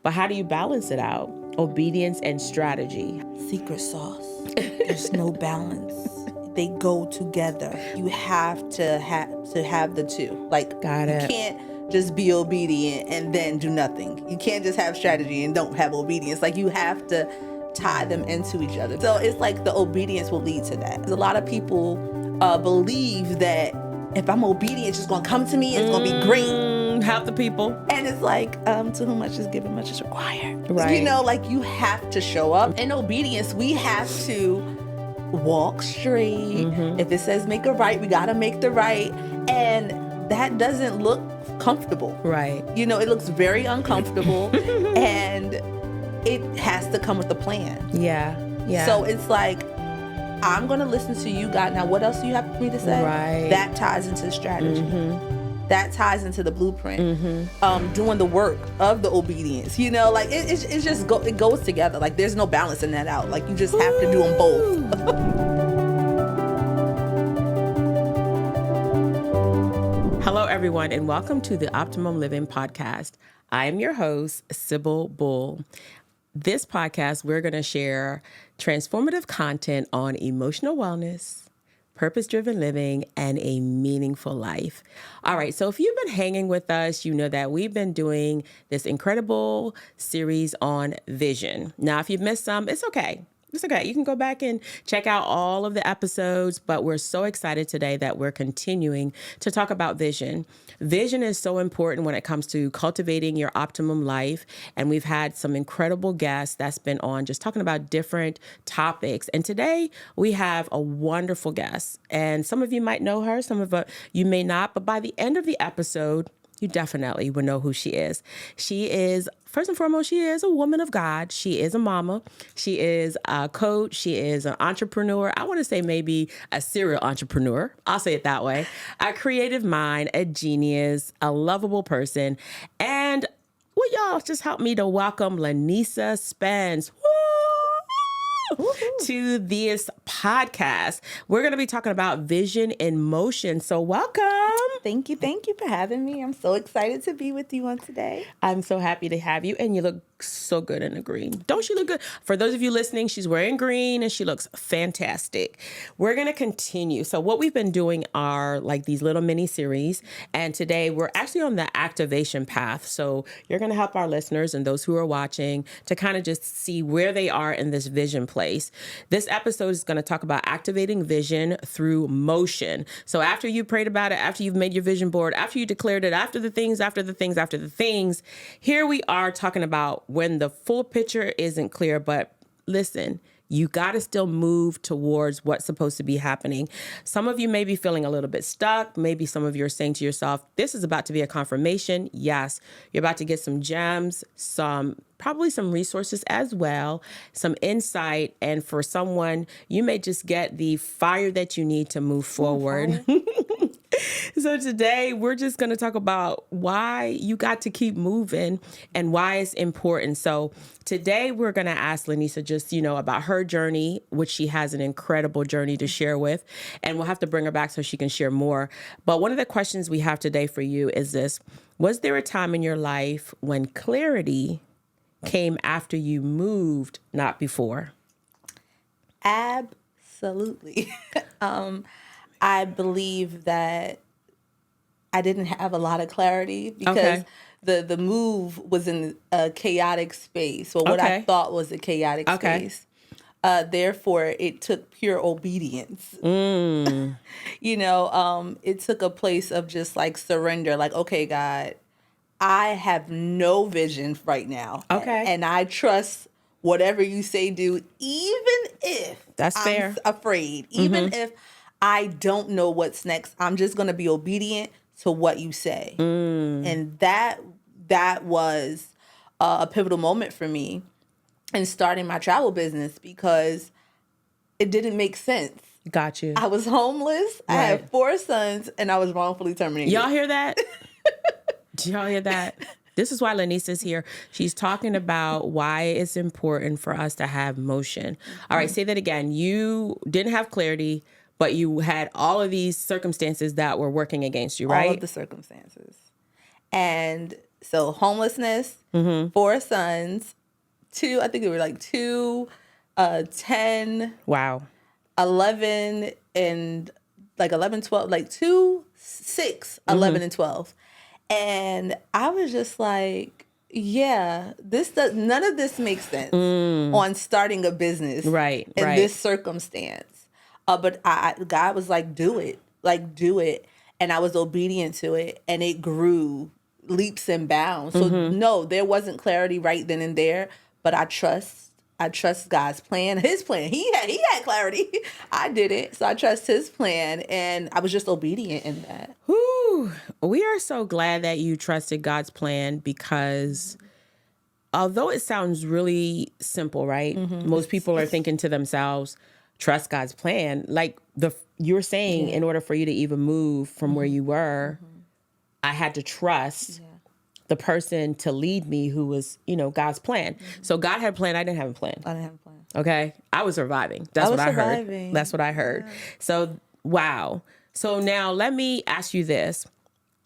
But how do you balance it out? Obedience and strategy. Secret sauce. There's no balance. They go together. You have to have the two. Like, Got it. You can't just be obedient and then do nothing. You can't just have strategy and don't have obedience. Like, you have to tie them into each other. So it's like the obedience will lead to that. A lot of people believe that if I'm obedient, it's just going to come to me. It's going to be great. Half the people. And it's like, to whom much is given, much is required. Right. You know, like, you have to show up. In obedience, we have to walk straight. If it says make a right, we got to make the right. And that doesn't look comfortable. Right. You know, it looks very uncomfortable. And it has to come with a plan. Yeah. Yeah. So it's like, I'm going to listen to you, God. Now, what else do you have for me to say? Right. That ties into strategy. That ties into the blueprint. Doing the work of the obedience. You know, like, it's just it goes together. Like, there's no balancing that out. Like, you just have to do them both. Hello, everyone, and welcome to the Optimum Living Podcast. I am your host, Sybil Bull. This podcast, we're going to share transformative content on emotional wellness, purpose-driven living, and a meaningful life. All right, so if you've been hanging with us, you know that we've been doing this incredible series on vision. Now, if you've missed some, it's okay. It's okay. You can go back and check out all of the episodes, but we're so excited today that we're continuing to talk about vision. Vision is so important when it comes to cultivating your optimum life. And we've had some incredible guests that's been on just talking about different topics. And today we have a wonderful guest. And some of you might know her, some of you may not, but by the end of the episode, you definitely will know who she is. She is, first and foremost, she is a woman of God. She is a mama. She is a coach. She is an entrepreneur. I want to say maybe a serial entrepreneur. I'll say it that way. A creative mind, a genius, a lovable person. And will y'all just help me to welcome LaNesa Spence to this podcast. We're going to be talking about vision in motion. So welcome. Thank you for having me. I'm so excited to be with you on today. I'm so happy to have you. And you look so good in the green. Don't she look good? For those of you listening, she's wearing green and she looks fantastic. We're going to continue. So what we've been doing are like these little mini series. And today we're actually on the activation path. So you're going to help our listeners and those who are watching to kind of just see where they are in this vision place. This episode is going to talk about activating vision through motion. So after you prayed about it, after you've made your vision board, after you declared it, after the things, here we are talking about when the full picture isn't clear. But listen, you got to still move towards what's supposed to be happening. Some of you may be feeling a little bit stuck. Maybe some of you are saying to yourself, this is about to be a confirmation. Yes, you're about to get some gems, probably some resources as well, some insight. And for someone, you may just get the fire that you need to move forward. So today we're just going to talk about why you got to keep moving and why it's important. So today we're going to ask LaNesa just, about her journey, which she has an incredible journey to share with, and we'll have to bring her back so she can share more. But one of the questions we have today for you is this: was there a time in your life when clarity came after you moved, not before? Absolutely. I believe that I didn't have a lot of clarity because the move was in a chaotic space, or what I thought was a chaotic space. Therefore, it took pure obedience. It took a place of just like surrender, like, okay, God, I have no vision right now. Okay. And I trust whatever you say do, even if that's fair. I'm afraid, even if I don't know what's next, I'm just going to be obedient to what you say. And that was a pivotal moment for me in starting my travel business because it didn't make sense. Got you. I was homeless. Right. I had 4 sons and I was wrongfully terminated. Y'all hear that? Do y'all hear that? This is why LaNesa's here. She's talking about why it's important for us to have motion. All right, say that again. You didn't have clarity, but you had all of these circumstances that were working against you, right? All of the circumstances. And So homelessness, 4 sons, 2, I think they were like 2, 10, Wow. 11, and like 11, 12, like 2, 6, 11, and 12. And I was just like, yeah, none of this makes sense on starting a business Right, in right. this circumstance. But God was like, do it. Like, do it. And I was obedient to it. And it grew leaps and bounds. So no, there wasn't clarity right then and there. But I trust God's plan, his plan. He had clarity. I didn't. So I trust his plan. And I was just obedient in that. Whew. We are so glad that you trusted God's plan because although it sounds really simple, right? Most people are thinking to themselves, trust God's plan. Like you're saying, in order for you to even move from where you were, I had to trust the person to lead me who was, God's plan. So God had a plan. I didn't have a plan. I didn't have a plan. Okay. I was surviving. That's what I heard. surviving. That's what I heard. So, wow. So now let me ask you this.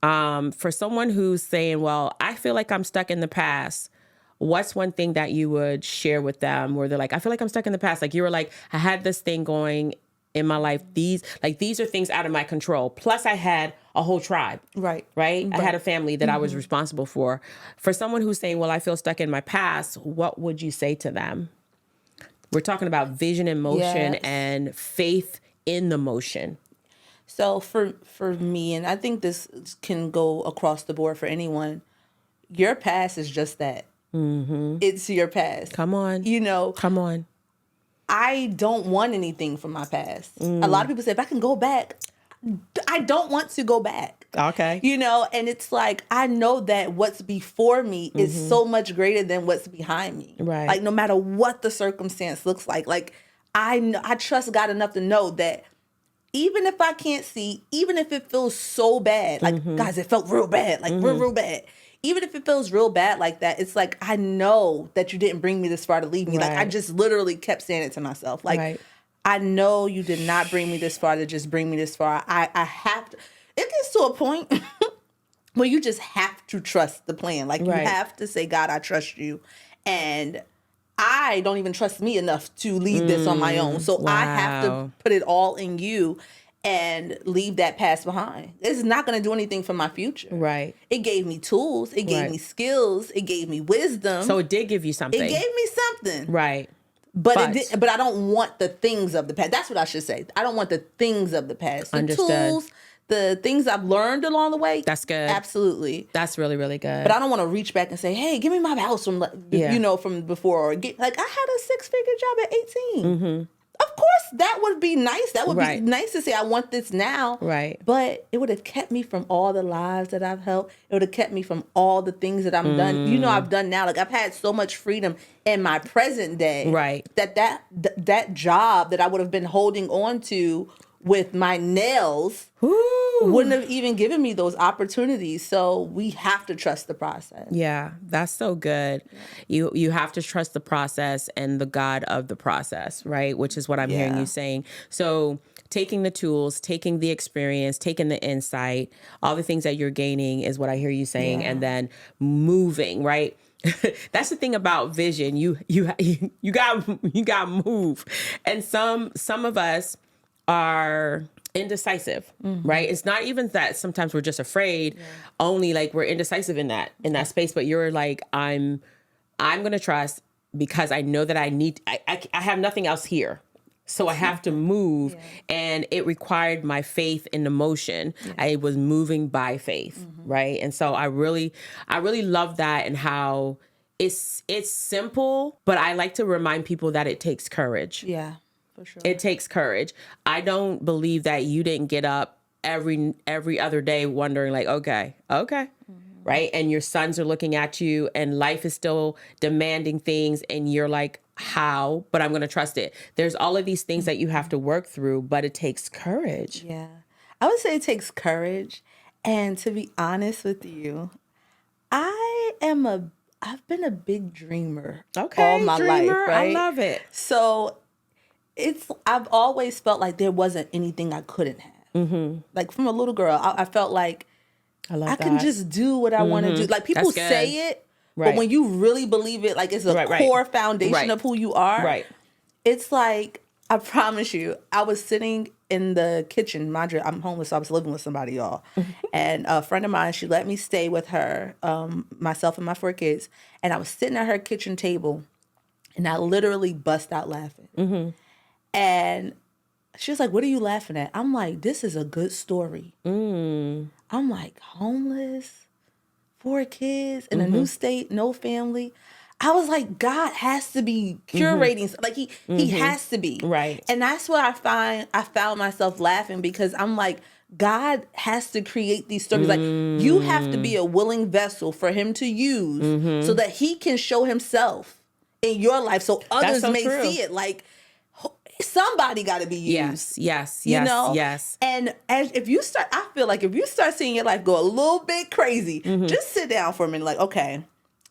For someone who's saying, well, I feel like I'm stuck in the past, what's one thing that you would share with them where they're like, I feel like I'm stuck in the past. Like you were like, I had this thing going in my life. These are things out of my control. Plus I had a whole tribe. Right. I had a family that I was responsible for. For someone who's saying, well, I feel stuck in my past, what would you say to them? We're talking about vision in motion and faith in the motion. So for me, and I think this can go across the board for anyone, your past is just that. It's your past. Come on. Come on. I don't want anything from my past. A lot of people say, if I can go back, I don't want to go back. Okay. And it's like, I know that what's before me is so much greater than what's behind me. Right. Like, no matter what the circumstance looks like I trust God enough to know that even if I can't see, even if it feels so bad, like, guys, it felt real bad, like real bad. Even if it feels real bad like that, it's like, I know that you didn't bring me this far to leave me. Right. Like, I just literally kept saying it to myself. Like, I know you did not bring me this far to just bring me this far. I have to. It gets to a point where you just have to trust the plan. Like, you have to say, God, I trust you. And I don't even trust me enough to lead this on my own. So I have to put it all in you and leave that past behind. It's not going to do anything for my future. Right. It gave me tools. It gave me skills. It gave me wisdom. So it did give you something. It gave me something. Right. But I don't want the things of the past. That's what I should say. I don't want the things of the past. The tools, the things I've learned along the way. That's good. Absolutely. That's really, really good. But I don't want to reach back and say, hey, give me my house from, from before. Or I had a 6-figure job at 18. Of course, that would be nice. That would be nice to say, I want this now. Right. But it would have kept me from all the lives that I've helped. It would have kept me from all the things that I'm done. I've done now. Like, I've had so much freedom in my present day. Right. That job that I would have been holding on to with my nails wouldn't have even given me those opportunities. So we have to trust the process. Yeah, that's so good. Yeah. You have to trust the process and the God of the process, right? Which is what I'm hearing you saying. So taking the tools, taking the experience, taking the insight, all the things that you're gaining is what I hear you saying, and then moving, right? That's the thing about vision. You got to move. And some of us are indecisive, right? It's not even that sometimes we're just afraid, only like we're indecisive in that space, but you're like, I'm going to trust because I know that I have nothing else here. So I have to move, and it required my faith in the motion. I was moving by faith, right? And so I really love that, and how it's simple, but I like to remind people that it takes courage. Yeah. For sure. It takes courage. I don't believe that you didn't get up every other day wondering like, okay. Right? And your sons are looking at you and life is still demanding things and you're like, how? But I'm going to trust it. There's all of these things that you have to work through, but it takes courage. Yeah. I would say it takes courage. And to be honest with you, I've been a big dreamer all my life, right? I love it. So I've always felt like there wasn't anything I couldn't have. Like, from a little girl, I felt like I can just do what I want to do. Like people say it, but when you really believe it, like it's a core foundation of who you are. Right. It's like, I promise you, I was sitting in the kitchen. Mind you, I'm homeless, so I was living with somebody, y'all. And a friend of mine, she let me stay with her, myself and my 4 kids. And I was sitting at her kitchen table, and I literally bust out laughing. And she was like, "What are you laughing at?" I'm like, "This is a good story." I'm like, homeless, 4 kids in a new state, no family. I was like, God has to be curating. Like he has to be. Right. And that's what I found myself laughing, because I'm like, God has to create these stories. Like, you have to be a willing vessel for him to use so that he can show himself in your life so others may see it. Like, somebody got to be used. Yes. You know? Yes. And I feel like if you start seeing your life go a little bit crazy, just sit down for a minute. Like, okay,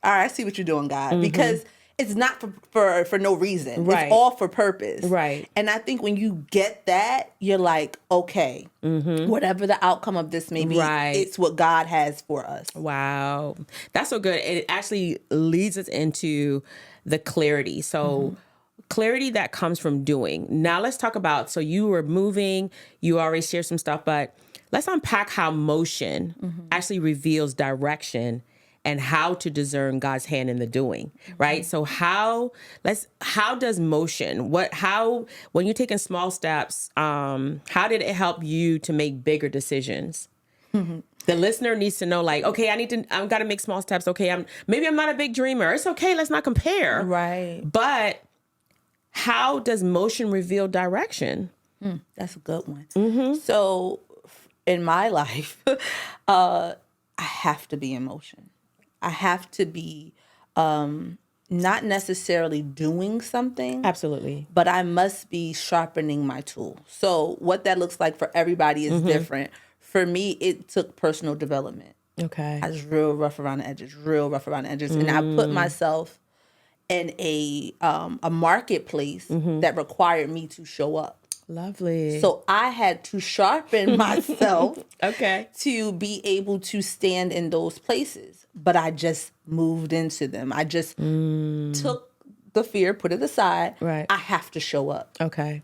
all right, I see what you're doing, God. Because it's not for no reason. Right. It's all for purpose. Right. And I think when you get that, you're like, okay, whatever the outcome of this may be, it's what God has for us. Wow. That's so good. And it actually leads us into the clarity. So clarity that comes from doing. Now let's talk about, so you were moving, you already shared some stuff, but let's unpack how motion actually reveals direction and how to discern God's hand in the doing, right? So how does motion, when you're taking small steps, how did it help you to make bigger decisions? The listener needs to know, like, okay, I've got to make small steps. Okay, maybe I'm not a big dreamer. It's okay. Let's not compare. Right. But how does motion reveal direction? That's a good one. So in my life, I have to be in motion. I have to be not necessarily doing something. Absolutely. But I must be sharpening my tool. So what that looks like for everybody is different. For me, it took personal development. Okay. I was real rough around the edges. And I put myself in a marketplace that required me to show up. Lovely. So I had to sharpen myself to be able to stand in those places. But I just moved into them. I just took the fear, put it aside. Right. I have to show up. Okay.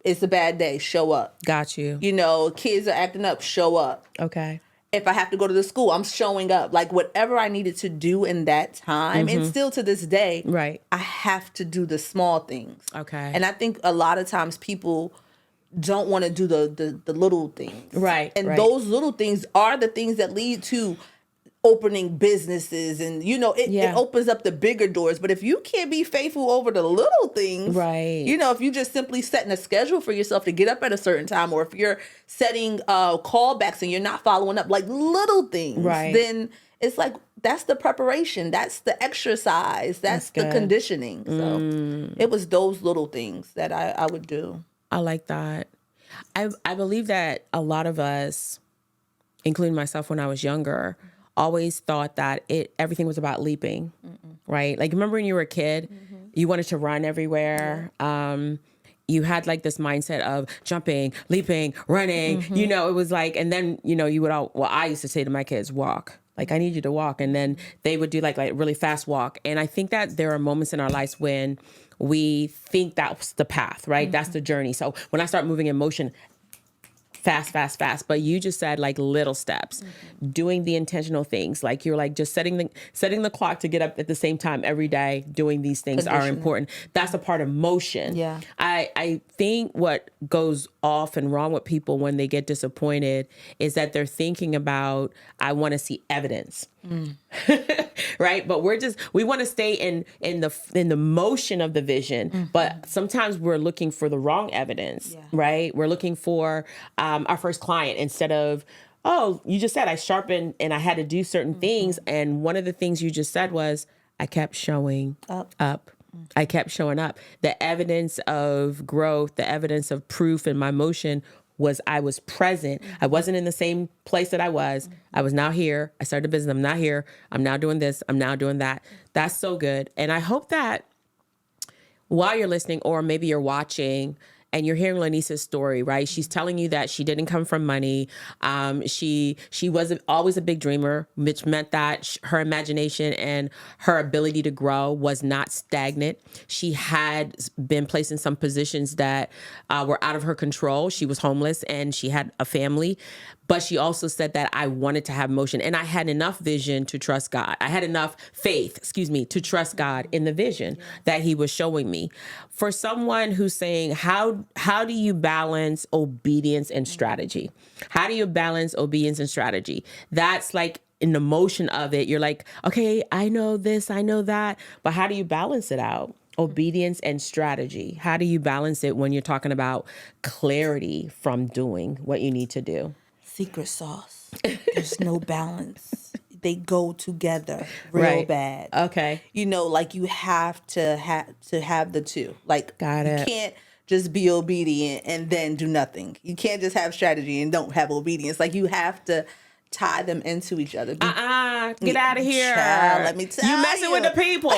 It's a bad day. Show up. Got you. You know, kids are acting up. Show up. Okay. If I have to go to the school, I'm showing up. Like, whatever I needed to do in that time, and still to this day, I have to do the small things. Okay. And I think a lot of times people don't want to do the little things. Right. And those little things are the things that lead to opening businesses, and it opens up the bigger doors. But if you can't be faithful over the little things, if you just simply setting a schedule for yourself to get up at a certain time, or if you're setting callbacks and you're not following up, like little things, then it's like, that's the preparation, that's the exercise, that's the conditioning. So it was those little things that I would do. I like that. I believe that a lot of us, including myself when I was younger, always thought that everything was about leaping, right? Like, remember when you were a kid, you wanted to run everywhere. You had like this mindset of jumping, leaping, running, it was like, and then, you would I used to say to my kids, walk. Like, I need you to walk. And then they would do like really fast walk. And I think that there are moments in our lives when we think that's the path, right? That's the journey. So when I start moving in motion, fast. But you just said like little steps, doing the intentional things. Like, you're like just setting the clock to get up at the same time every day. Doing these things are important. That's a part of motion. Yeah. I think what goes off and wrong with people when they get disappointed is that they're thinking about, I want to see evidence. Right? But we want to stay in the motion of the vision, but sometimes we're looking for the wrong evidence, right? We're looking for our first client instead of, oh, you just said I sharpened and I had to do certain things. And one of the things you just said was, I kept showing up. I kept showing up. The evidence of growth, the evidence of proof in my motion was I was present. I wasn't in the same place that I was. I was now here. I started a business. I'm now here. I'm now doing this. I'm now doing that. That's so good. And I hope that while you're listening, or maybe you're watching, and you're hearing LaNesa's story, right? She's telling you that she didn't come from money. She was always a big dreamer, which meant that her imagination and her ability to grow was not stagnant. She had been placed in some positions that were out of her control. She was homeless and she had a family. But she also said that I wanted to have motion, and I had enough vision to trust God. I had enough faith, to trust God in the vision that he was showing me. For someone who's saying, how do you balance obedience and strategy? How do you balance obedience and strategy? That's like in the motion of it. You're like, okay, I know this, I know that, but how do you balance it out? Obedience and strategy. How do you balance it when you're talking about clarity from doing what you need to do? Secret sauce. There's no balance. They go together real bad. Okay. You know, like you have to have the two. Like, got it. You can't just be obedient and then do nothing. You can't just have strategy and don't have obedience. Like, you have to tie them into each other. Get out of here. Child, let me tell you. You messing with the people.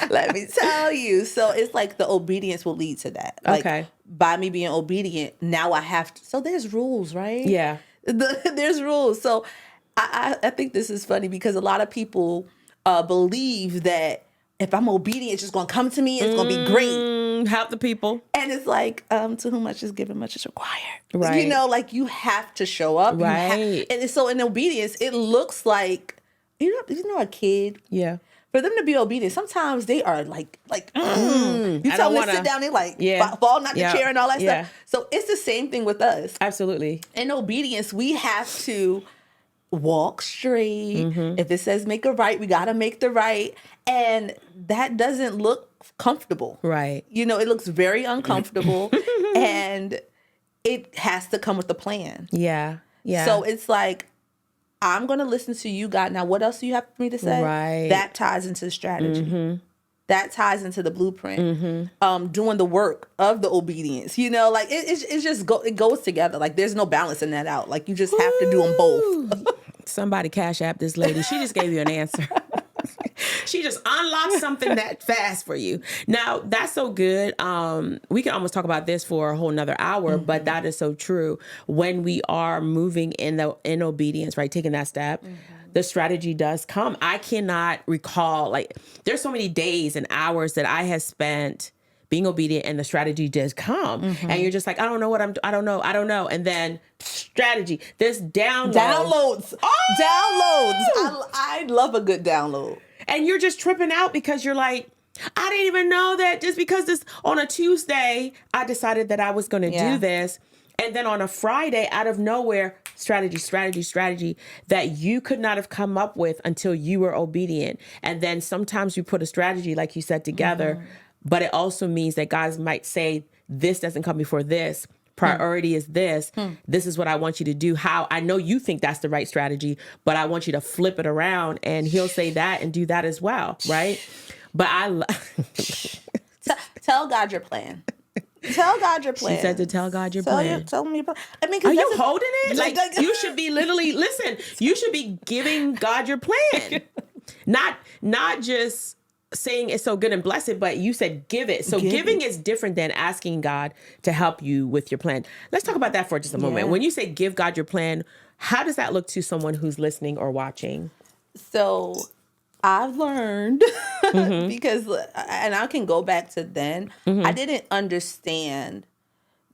Let me tell you. So it's like the obedience will lead to that. Like, by me being obedient, now I have to. So there's rules, right? Yeah. There's rules. So I think this is funny because a lot of people believe that if I'm obedient, it's just going to come to me. It's going to be great. Help the people. And it's like, to whom much is given, much is required. Right. You know, like you have to show up. Right. And so in obedience, it looks like, you know, a kid. Yeah. For them to be obedient, sometimes they are like you tell them to sit down, they like falling out the chair and all that stuff. So it's the same thing with us. Absolutely. In obedience, we have to walk straight. If it says make a right, we got to make the right. And that doesn't look comfortable. Right. You know, it looks very uncomfortable and it has to come with a plan. Yeah. Yeah. So it's like, I'm going to listen to you, God. Now, what else do you have for me to say? Right. That ties into strategy. That ties into the blueprint. Doing the work of the obedience. You know, like it's just it goes together. Like there's no balancing that out. Like you just have to do them both. Somebody cash app this lady. She just gave you an answer. She just unlocked something that fast for you. Now, that's so good. We can almost talk about this for a whole nother hour, but that is so true. When we are moving in obedience, right, taking that step, the strategy does come. I cannot recall, like, there's so many days and hours that I have spent being obedient and the strategy does come. And you're just like, I don't know. And then strategy, there's downloads. Downloads. I love a good download. And you're just tripping out because you're like, I didn't even know that just because this on a Tuesday, I decided that I was going to do this. And then on a Friday, out of nowhere, strategy that you could not have come up with until you were obedient. And then sometimes you put a strategy, like you said, together, but it also means that God might say, this doesn't come before this. Priority is this. This is what I want you to do. How I know you think that's the right strategy, but I want you to flip it around, and he'll say that and do that as well, right? But tell God your plan. Tell God your plan. She said to tell God your plan. Tell me your plan. I mean, are you holding it? Like you should be literally listen. You should be giving God your plan, not just saying it's so good and blessed, but you said give it. So giving is different than asking God to help you with your plan. Let's talk about that for just a moment. When you say give God your plan, how does that look to someone who's listening or watching? So I've learned because, and I can go back to then, I didn't understand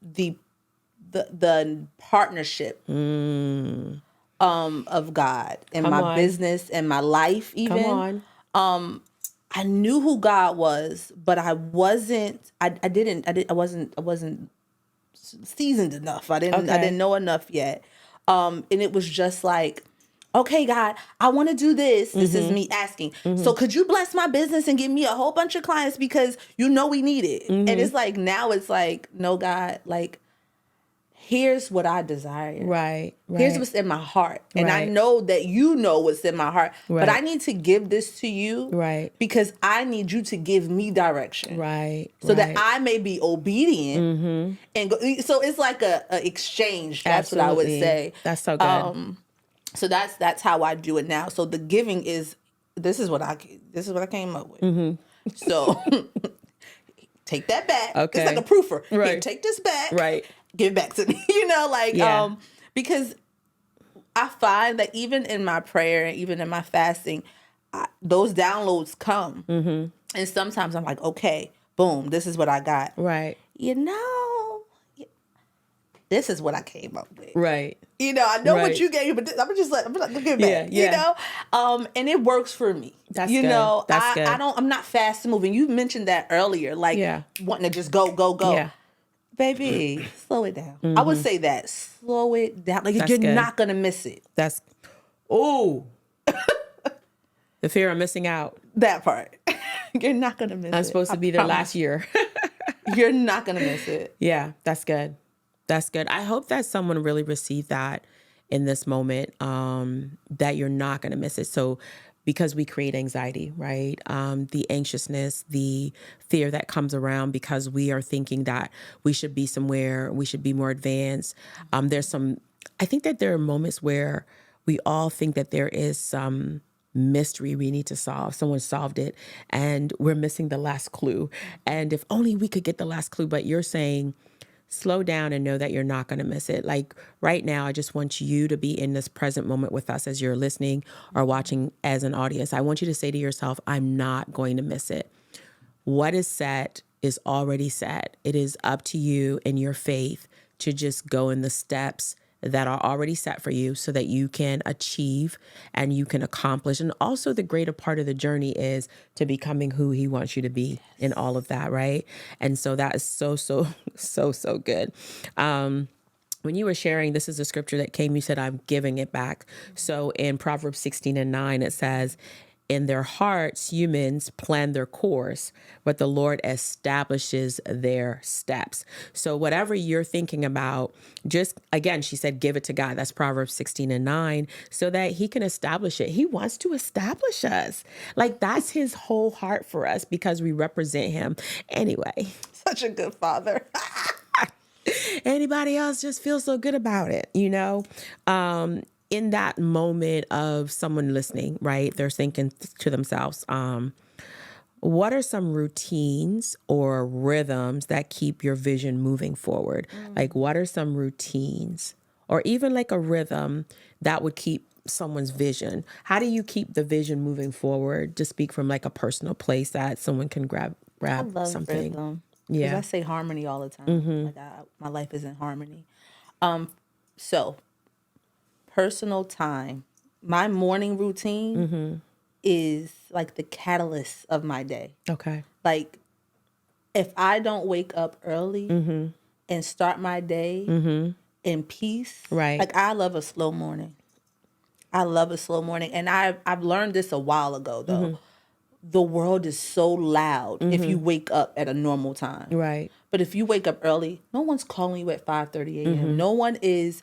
the partnership of God in my business and my life even. I knew who God was, but I wasn't seasoned enough. I didn't know enough yet. And it was just like, okay, God, I want to do this. This is me asking. So could you bless my business and give me a whole bunch of clients because you know we need it. And it's like, now it's like, no, God, like, here's what I desire. Right. Here's what's in my heart. And I know that you know what's in my heart. But I need to give this to you. Right. Because I need you to give me direction. Right. So that I may be obedient. And go, so it's like a exchange. That's what I would say. That's so good. So that's how I do it now. So the giving is, this is what I came up with. So take that back. Okay. It's like a proofer. Right. Here, take this back. Right. Give it back to me. Because I find that even in my prayer and even in my fasting, those downloads come. Mm-hmm. And sometimes I'm like, okay, boom, this is what I got. Right. This is what I came up with. Right. I know what you gave, but I'm gonna give it back. Yeah. And it works for me. That's good. That's good. I'm not fast moving. You mentioned that earlier, like wanting to just go. Yeah. Baby, slow it down. I would say that. Slow it down. Like, you're not gonna miss it. The fear of missing out. That part. You're not gonna miss it. I'm supposed to be there last year. You're not gonna miss it. Yeah, that's good. That's good. I hope that someone really received that in this moment, that you're not going to miss it. So because we create anxiety, right? The anxiousness, the fear that comes around because we are thinking that we should be somewhere, we should be more advanced. I think that there are moments where we all think that there is some mystery we need to solve. Someone solved it and we're missing the last clue. And if only we could get the last clue, but you're saying, slow down and know that you're not going to miss it. Like right now, I just want you to be in this present moment with us as you're listening or watching as an audience. I want you to say to yourself, I'm not going to miss it. What is set is already set. It is up to you and your faith to just go in the steps that are already set for you so that you can achieve and you can accomplish. And also the greater part of the journey is to becoming who he wants you to be in all of that, right? And so that is so good. When you were sharing, this is a scripture that came, you said, I'm giving it back. So in Proverbs 16:9, it says, in their hearts, humans plan their course, but the Lord establishes their steps. So whatever you're thinking about, just, again, she said, give it to God. That's Proverbs 16:9, so that he can establish it. He wants to establish us. Like, that's his whole heart for us because we represent him. Anyway. Such a good father. Anybody else just feels so good about it, in that moment of someone listening, right? They're thinking to themselves, what are some routines or rhythms that keep your vision moving forward? Like, what are some routines or even like a rhythm that would keep someone's vision? How do you keep the vision moving forward? To speak from like a personal place that someone can grab I love something. Rhythm. Yeah. I say harmony all the time. Like, my life is in harmony. So personal time, my morning routine is like the catalyst of my day. Okay. Like, if I don't wake up early and start my day in peace, right? Like, I love a slow morning. And I've learned this a while ago, though. The world is so loud if you wake up at a normal time. Right. But if you wake up early, no one's calling you at 5:30 a.m. No one is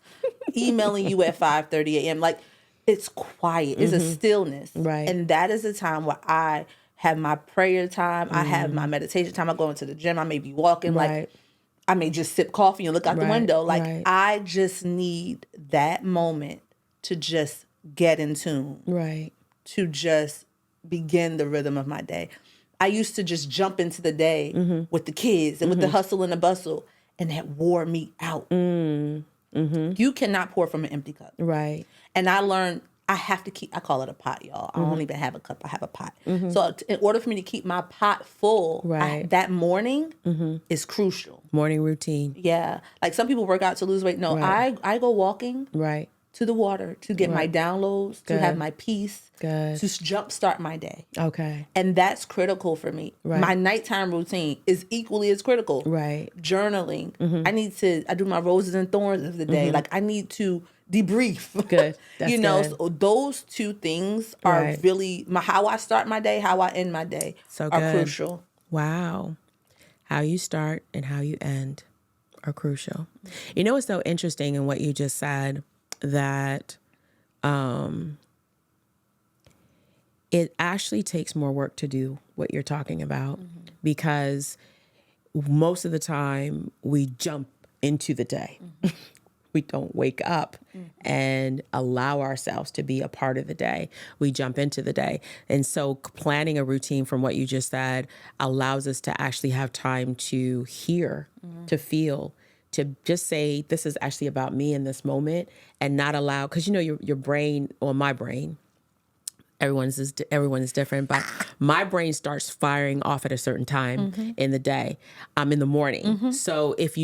emailing you at 5:30 a.m. Like, it's quiet. It's a stillness. Right. And that is a time where I have my prayer time. I have my meditation time. I go into the gym. I may be walking. Right. Like, I may just sip coffee and look out the window. Like, I just need that moment to just get in tune. Right. To just begin the rhythm of my day. I used to just jump into the day with the kids and with the hustle and the bustle, and that wore me out. You cannot pour from an empty cup. Right. And I learned I have to keep, I call it a pot, y'all. I don't even have a cup, I have a pot. So in order for me to keep my pot full, that morning is crucial. Morning routine. Yeah. Like, some people work out to lose weight. No, I go walking. Right. To the water to get my downloads, to have my peace, to jumpstart my day. Okay. And that's critical for me. Right. My nighttime routine is equally as critical. Right. Journaling. I do my roses and thorns of the day. Like, I need to debrief. Good. That's good. So those two things are really, how I start my day, how I end my day are crucial. Wow. How you start and how you end are crucial. You know what's so interesting in what you just said? That it actually takes more work to do what you're talking about, because most of the time we jump into the day. we don't wake up and allow ourselves to be a part of the day. We jump into the day. And so planning a routine, from what you just said, allows us to actually have time to hear, to feel, to just say, this is actually about me in this moment, and not allow, because your brain, or my brain, everyone is different, but my brain starts firing off at a certain time in the day. In the morning. So if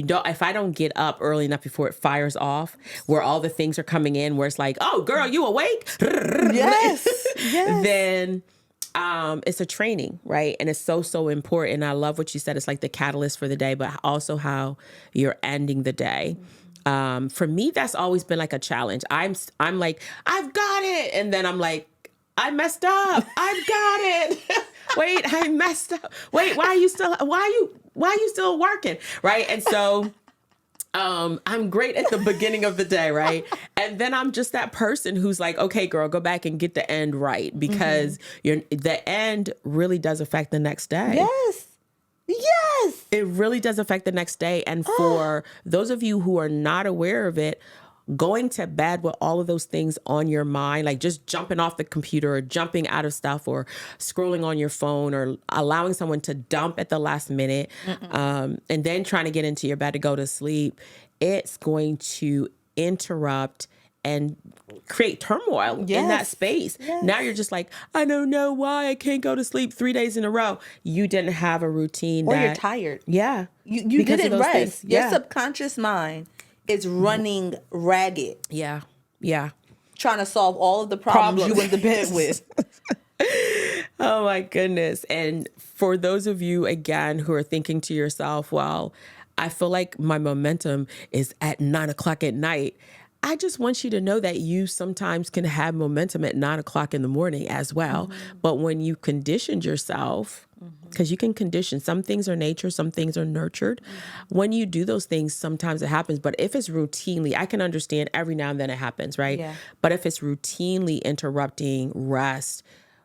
I don't get up early enough before it fires off, where all the things are coming in, where it's like, oh girl, you awake? Yes. Then it's a training, right? And it's so important. I love what you said. It's like the catalyst for the day, but also how you're ending the day. For me, that's always been like a challenge. I'm like, I've got it. And then I'm like, I messed up. I've got it. Wait, I messed up. Wait, why are you still working? Right. And so I'm great at the beginning of the day, right? And then I'm just that person who's like, okay, girl, go back and get the end right, because the end really does affect the next day. Yes. It really does affect the next day. And for those of you who are not aware of it, going to bed with all of those things on your mind, like just jumping off the computer or jumping out of stuff or scrolling on your phone or allowing someone to dump at the last minute, and then trying to get into your bed to go to sleep, it's going to interrupt and create turmoil in that space. Now you're just like, I don't know why I can't go to sleep 3 days in a row. You didn't have a routine. Or you're tired. Yeah. You didn't rest. Your subconscious mind is running ragged. Yeah. Trying to solve all of the problems you went to bed with. Oh my goodness. And for those of you, again, who are thinking to yourself, well, I feel like my momentum is at 9:00 at night. I just want you to know that you sometimes can have momentum at 9:00 in the morning as well. But when you conditioned yourself, because you can condition, some things are nature, some things are nurtured. When you do those things, sometimes it happens. But if it's routinely, I can understand every now and then it happens, right? Yeah. But if it's routinely interrupting rest,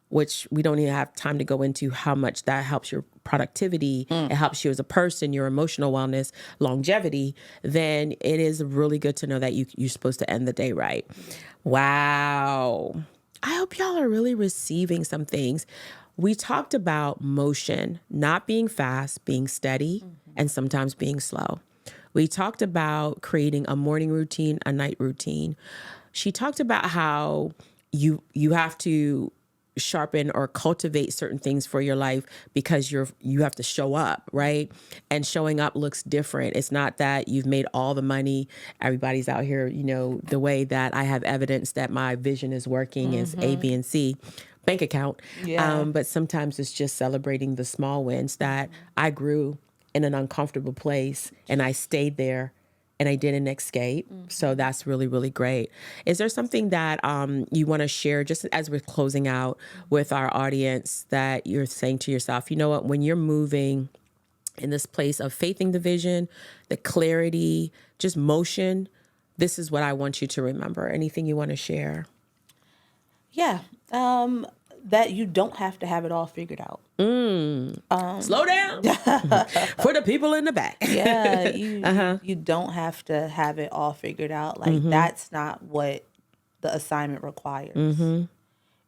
which we don't even have time to go into how much that helps your productivity, it helps you as a person, your emotional wellness, longevity, then it is really good to know that you're supposed to end the day right. Wow. I hope y'all are really receiving some things. We talked about motion, not being fast, being steady, and sometimes being slow. We talked about creating a morning routine, a night routine. She talked about how you have to sharpen or cultivate certain things for your life because you have to show up, right? And showing up looks different. It's not that you've made all the money. Everybody's out here, the way that I have evidence that my vision is working is A, B, and C. Bank account. Yeah. But sometimes it's just celebrating the small wins that I grew in an uncomfortable place and I stayed there and I didn't escape. So that's really, really great. Is there something that you want to share just as we're closing out with our audience that you're saying to yourself, you know what, when you're moving in this place of faithing the vision, the clarity, just motion, this is what I want you to remember. Anything you want to share? Yeah. That you don't have to have it all figured out. Slow down for the people in the back. Yeah, you don't have to have it all figured out. Like that's not what the assignment requires.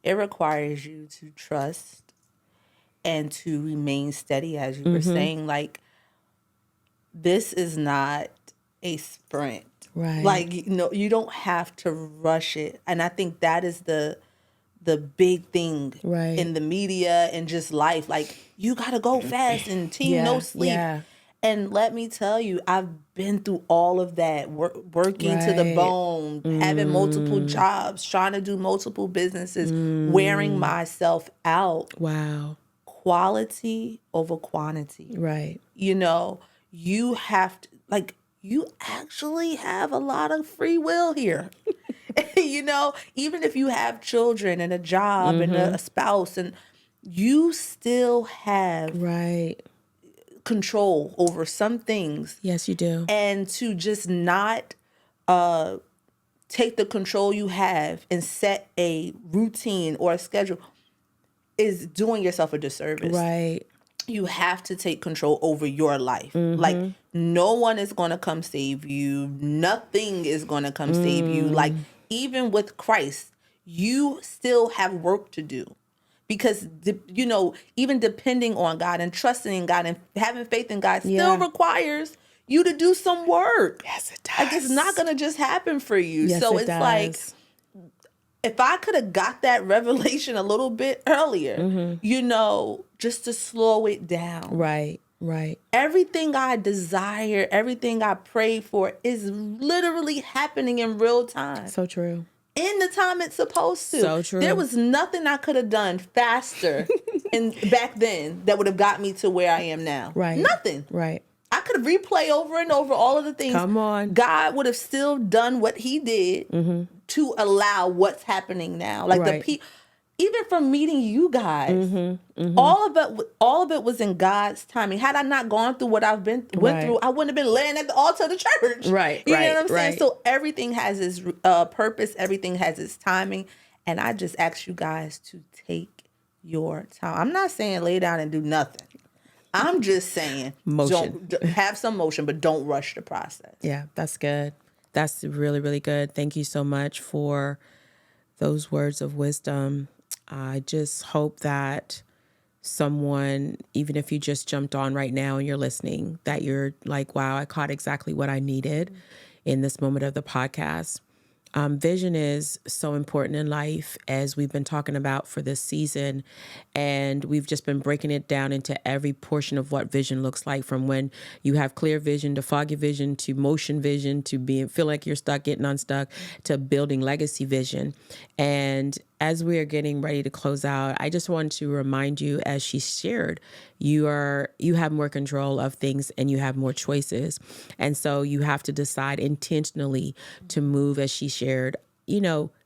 It requires you to trust and to remain steady, as you were saying. Like, this is not a sprint. Right. Like, you don't have to rush it. And I think that is the big thing in the media and just life. Like, you got to go fast and team no sleep. Yeah. And let me tell you, I've been through all of that, working to the bone, having multiple jobs, trying to do multiple businesses, wearing myself out. Wow. Quality over quantity. Right. You have to, like, you actually have a lot of free will here. Even if you have children and a job and a spouse, and you still have control over some things. Yes, you do. And to just not take the control you have and set a routine or a schedule is doing yourself a disservice. Right. you have to take control over your life. Like, no one is going to come save you. Nothing is going to come save you. Like, even with Christ, you still have work to do. Because, even depending on God and trusting in God and having faith in God still requires you to do some work. Yes, it does. Like, it's not going to just happen for you. Yes, so it it's does. like, if I could have got that revelation a little bit earlier, just to slow it down. Right. Everything I desire, everything I pray for is literally happening in real time. So true. In the time it's supposed to. So true. There was nothing I could have done faster back then that would have got me to where I am now. Right. Nothing. Right. I could have replay over and over all of the things. Come on. God would have still done what he did to allow what's happening now. Like even from meeting you guys, all of it was in God's timing. Had I not gone through what I've went through, I wouldn't have been laying at the altar of the church. Right. You know what I'm saying? So everything has its purpose. Everything has its timing. And I just ask you guys to take your time. I'm not saying lay down and do nothing. I'm just saying motion. Don't have some motion, but don't rush the process. Yeah, that's good. That's really, really good. Thank you so much for those words of wisdom. I just hope that someone, even if you just jumped on right now and you're listening, that you're like, wow, I caught exactly what I needed in this moment of the podcast. Vision is so important in life, as we've been talking about for this season. And we've just been breaking it down into every portion of what vision looks like, from when you have clear vision to foggy vision to motion vision to feel like you're stuck, getting unstuck, to building legacy vision. And as we are getting ready to close out, I just want to remind you, as she shared, you have more control of things and you have more choices. And so you have to decide intentionally to move, as she shared,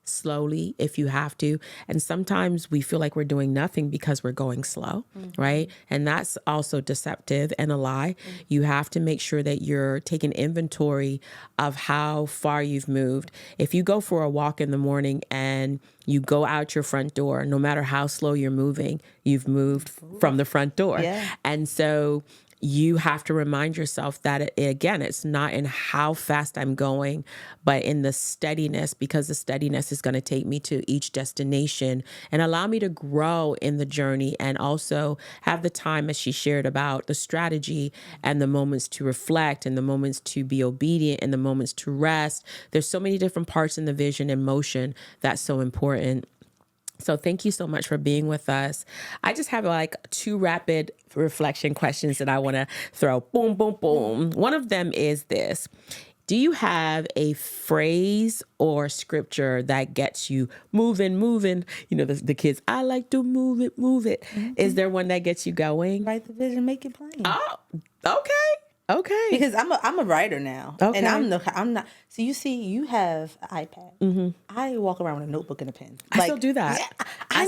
slowly if you have to. And sometimes we feel like we're doing nothing because we're going slow, right? And that's also deceptive and a lie. You have to make sure that you're taking inventory of how far you've moved. If you go for a walk in the morning and you go out your front door, no matter how slow you're moving, you've moved from the front door. Yeah. And so you have to remind yourself that, again, it's not in how fast I'm going, but in the steadiness, because the steadiness is going to take me to each destination and allow me to grow in the journey, and also have the time, as she shared, about the strategy and the moments to reflect and the moments to be obedient and the moments to rest. There's so many different parts in the vision and motion that's so important. So thank you so much for being with us. I just have like 2 rapid reflection questions that I want to throw. Boom, boom, boom. One of them is this. Do you have a phrase or scripture that gets you moving? The kids, I like to move it. Mm-hmm. Is there one that gets you going? Write the vision, make it plain. Oh, okay. Because I'm a writer now. Okay. And I'm not. So you have an iPad. Mm-hmm. I walk around with a notebook and a pen. I still do that. Yeah, I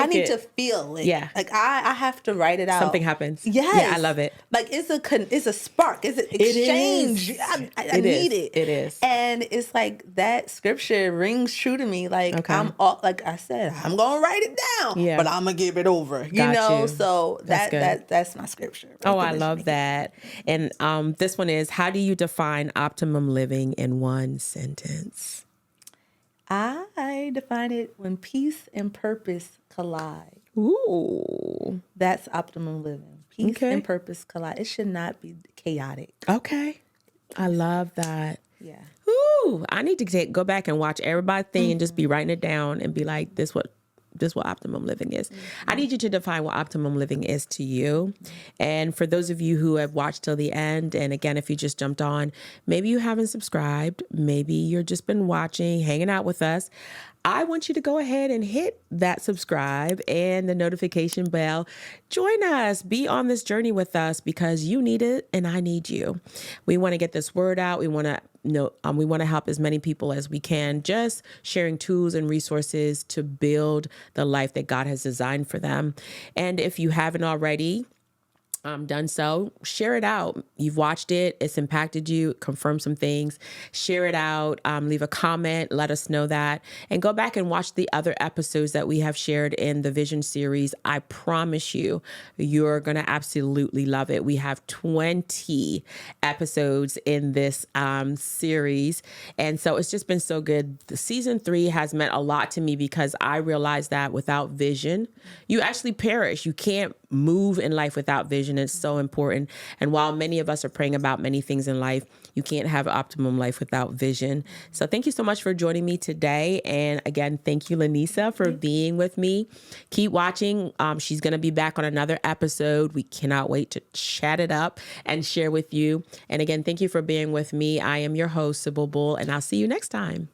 need to feel it. Yeah. Like I have to write it out. Something happens. Yes. Yeah, I love it. Like it's a spark. It's an exchange. I need it. It is. And it's like that scripture rings true to me. Like like I said, I'm gonna write it down. Yeah. But I'm gonna give it over. You know? So that's my scripture. I love that. And this one is, how do you define optimum living in one sentence? I define it when peace and purpose collide. Ooh. That's optimum living. Peace and purpose collide. It should not be chaotic. Okay. I love that. Yeah. Ooh. I need to go back and watch everybody's thing and just be writing it down and be like, this what optimum living is. Mm-hmm. I need you to define what optimum living is to you. And for those of you who have watched till the end, and again, if you just jumped on, maybe you haven't subscribed, maybe you're just been watching, hanging out with us, I want you to go ahead and hit that subscribe and the notification bell. Join us. Be on this journey with us, because you need it and I need you. We want to get this word out. We want to help as many people as we can, just sharing tools and resources to build the life that God has designed for them. And if you haven't already, done so, share it out. You've watched it. It's impacted you, confirmed some things. Share it out. Leave a comment. Let us know that. And go back and watch the other episodes that we have shared in the Vision series. I promise you, you're going to absolutely love it. We have 20 episodes in this series. And so it's just been so good. The season 3 has meant a lot to me because I realized that without vision, you actually perish. You can't move in life without vision. It's so important. And while many of us are praying about many things in life, you can't have an optimum life without vision. So thank you so much for joining me today. And again, thank you, LaNesa, for being with me. Keep watching. She's going to be back on another episode. We cannot wait to chat it up and share with you. And again, thank you for being with me. I am your host, Sybil Bull, and I'll see you next time.